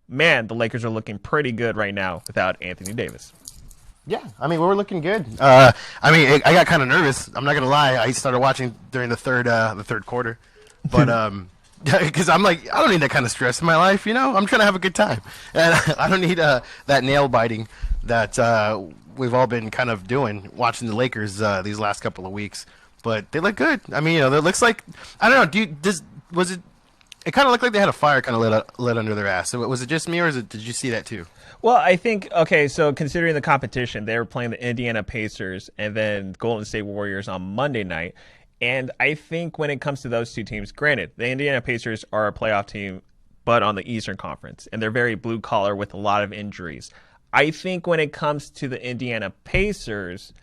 man, the Lakers are looking pretty good right now without Anthony Davis. Yeah, I mean, we were looking good. I mean, I got kind of nervous. I'm not gonna lie. I started watching during the third quarter, but because I'm like, I don't need that kind of stress in my life. I'm trying to have a good time, and I don't need that nail biting that we've all been kind of doing watching the Lakers these last couple of weeks. But they look good. I mean, it looks like, I don't know. Was it? It kind of looked like they had a fire kind of lit under their ass. So was it just me, or did you see that too? Well, I think, okay, so considering the competition, they were playing the Indiana Pacers and then Golden State Warriors on Monday night. And I think when it comes to those two teams, granted, the Indiana Pacers are a playoff team, but on the Eastern Conference, and they're very blue collar with a lot of injuries. I think when it comes to the Indiana Pacers,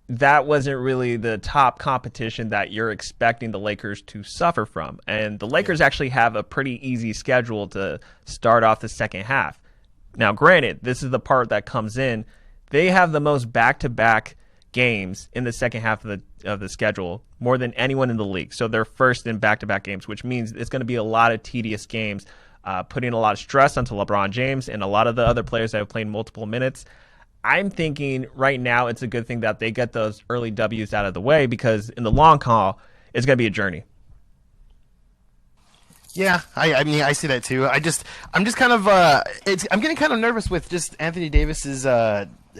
that wasn't really the top competition that you're expecting the Lakers to suffer from. And the Lakers actually have a pretty easy schedule to start off the second half. Now, granted, this is the part that comes in. They have the most back-to-back games in the second half of the schedule, more than anyone in the league. So they're first in back-to-back games, which means it's going to be a lot of tedious games, putting a lot of stress onto LeBron James and a lot of the other players that have played multiple minutes. I'm thinking right now it's a good thing that they get those early W's out of the way, because in the long haul, it's going to be a journey. Yeah, I mean, I see that too. I'm just kind of I'm getting kind of nervous with just Anthony Davis's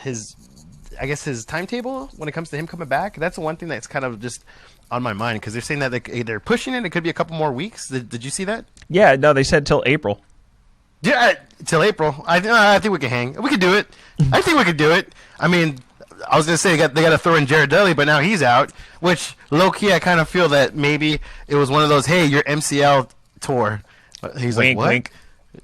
his timetable when it comes to him coming back. That's the one thing that's kind of just on my mind, because they're saying that they're pushing it. It could be a couple more weeks. Did you see that? Yeah, no, they said till April. Yeah, till April. I think we can hang. We could do it. I think we could do it. I mean, I was gonna say they got to throw in Jared Dudley, but now he's out. Which low key, I kind of feel that maybe it was one of those, hey, your MCL tour. He's Wink, like, what? wink.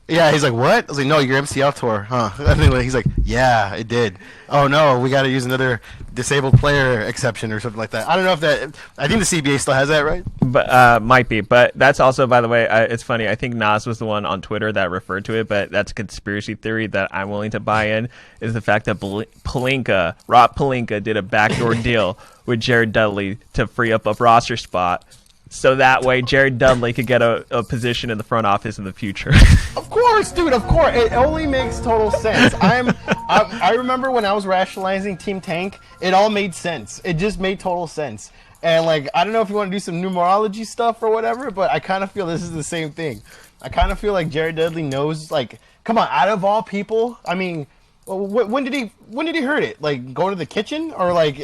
Yeah, he's like, what? I was like, no, your MCL tour, huh? Anyway, he's like, yeah, it did. Oh no, we got to use another disabled player exception or something like that. I don't know if that. I think the CBA still has that, right? But might be. But that's also, by the way, it's funny. I think Nas was the one on Twitter that referred to it, but that's a conspiracy theory that I'm willing to buy in. Is the fact that Rob Pelinka, did a backdoor deal with Jared Dudley to free up a roster spot, so that way Jared Dudley could get a position in the front office in the future. Of course, dude. Of course, it only makes total sense. I remember when I was rationalizing Team Tank, it all made sense. It just made total sense. And like, I don't know if you want to do some numerology stuff or whatever, but I kind of feel this is the same thing. I kind of feel like Jared Dudley knows. Like, come on, out of all people, I mean, when did he hurt it? Like, going to the kitchen or like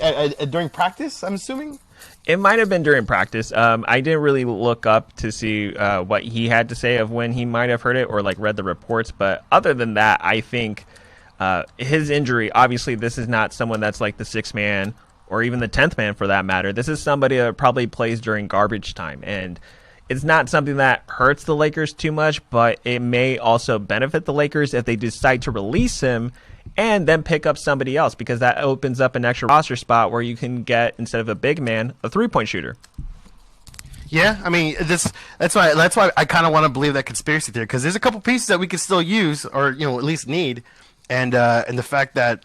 during practice? I'm assuming. It might have been during practice. I didn't really look up to see what he had to say of when he might have heard it or like read the reports. But other than that, I think his injury, obviously this is not someone that's like the sixth man or even the 10th man for that matter. This is somebody that probably plays during garbage time. And it's not something that hurts the Lakers too much, but it may also benefit the Lakers if they decide to release him and then pick up somebody else, because that opens up an extra roster spot where you can get, instead of a big man, a three-point shooter. Yeah, I mean, that's why I kind of want to believe that conspiracy theory, because there's a couple pieces that we could still use, or at least need, and the fact that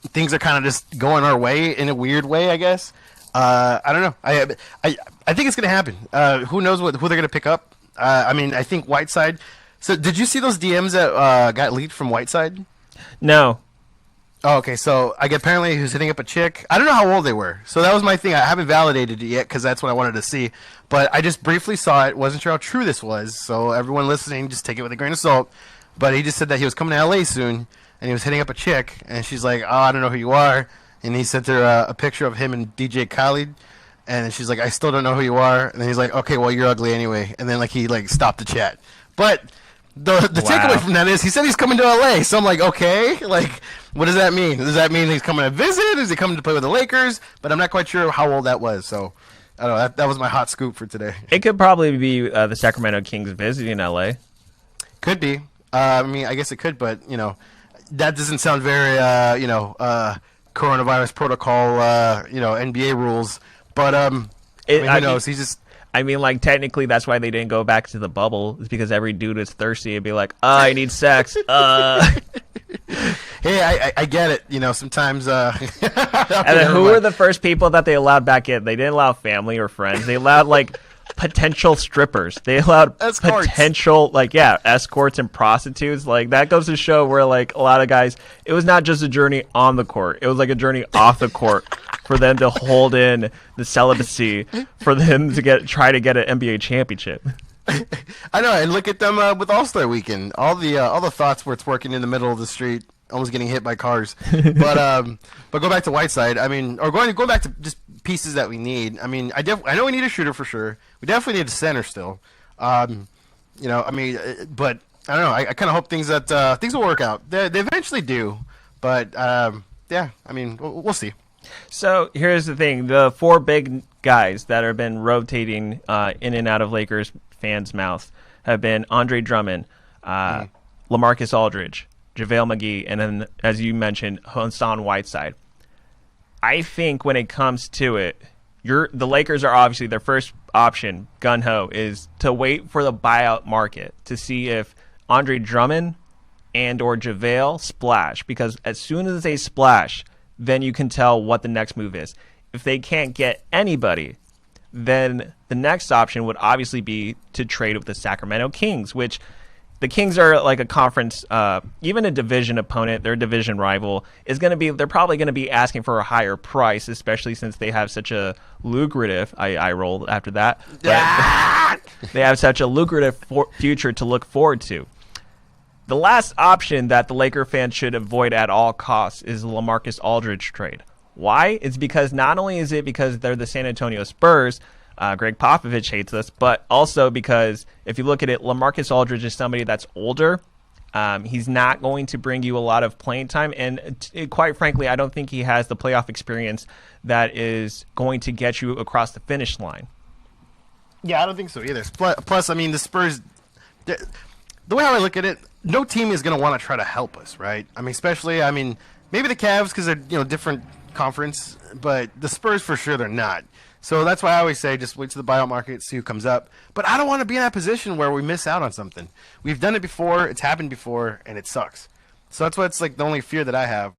things are kind of just going our way in a weird way, I guess. I don't know. I think it's gonna happen. Who knows who they're gonna pick up? I mean, I think Whiteside. So, did you see those DMs that got leaked from Whiteside? No. Oh, okay. So apparently he was hitting up a chick. I don't know how old they were. So that was my thing. I haven't validated it yet because that's what I wanted to see. But I just briefly saw it. Wasn't sure how true this was. So everyone listening, just take it with a grain of salt. But he just said that he was coming to LA soon, and he was hitting up a chick, and she's like, "Oh, I don't know who you are." And he sent her a picture of him and DJ Khaled, and she's like, "I still don't know who you are." And then he's like, "Okay, well, you're ugly anyway." And then he stopped the chat. But the takeaway from that is he said he's coming to LA. So I'm like, okay, what does that mean? Does that mean he's coming to visit? Is he coming to play with the Lakers? But I'm not quite sure how old that was. So I don't know. That was my hot scoop for today. It could probably be the Sacramento Kings visiting LA. Could be. I mean, I guess it could, but that doesn't sound very coronavirus protocol, NBA rules. But who knows? He's just. I mean, technically, that's why they didn't go back to the bubble. It's because every dude is thirsty and be like, I need sex. Hey, I get it. Sometimes. And then who were the first people that they allowed back in? They didn't allow family or friends. They allowed, potential strippers. They allowed Escorts. potential, like, yeah, escorts and prostitutes. Like, that goes to show where, like, a lot of guys, it was not just a journey on the court. It was like a journey off the court for them to hold in the celibacy, for them to try to get an NBA championship. I know, and look at them with All-Star Weekend. All the thoughts where it's working in the middle of the street, almost getting hit by cars. But go back to Whiteside. I mean, or going back to just pieces that we need. I mean, I know we need a shooter for sure. We definitely need a center still. You know, I mean, but I don't know. I kind of hope things will work out. They eventually do, but yeah. I mean, we'll see. So here's the thing: the 4 big guys that have been rotating in and out of Lakers fans' mouths have been Andre Drummond, LaMarcus Aldridge, JaVale McGee, and then, as you mentioned, Hassan Whiteside. I think when it comes to it, the Lakers are obviously their first option, gun-ho, is to wait for the buyout market to see if Andre Drummond and or JaVale splash. Because as soon as they splash, then you can tell what the next move is. If they can't get anybody, then the next option would obviously be to trade with the Sacramento Kings, which the Kings are like a conference, even a division opponent, their division rival, they're probably going to be asking for a higher price, especially since they have such a lucrative, I rolled after that, but they have such a lucrative future to look forward to. The last option that the Laker fans should avoid at all costs is the LaMarcus Aldridge trade. Why? It's because not only is it because they're the San Antonio Spurs, Greg Popovich hates us, but also because if you look at it, LaMarcus Aldridge is somebody that's older. He's not going to bring you a lot of playing time, and quite frankly, I don't think he has the playoff experience that is going to get you across the finish line. Yeah, I don't think so either. Plus, I mean, the Spurs, the way how I look at it, no team is going to want to try to help us, right? I mean, especially, maybe the Cavs because they're, different conference, but the Spurs for sure they're not. So that's why I always say just wait to the buyout market, see who comes up. But I don't want to be in that position where we miss out on something. We've done it before, it's happened before, and it sucks. So that's what's like the only fear that I have.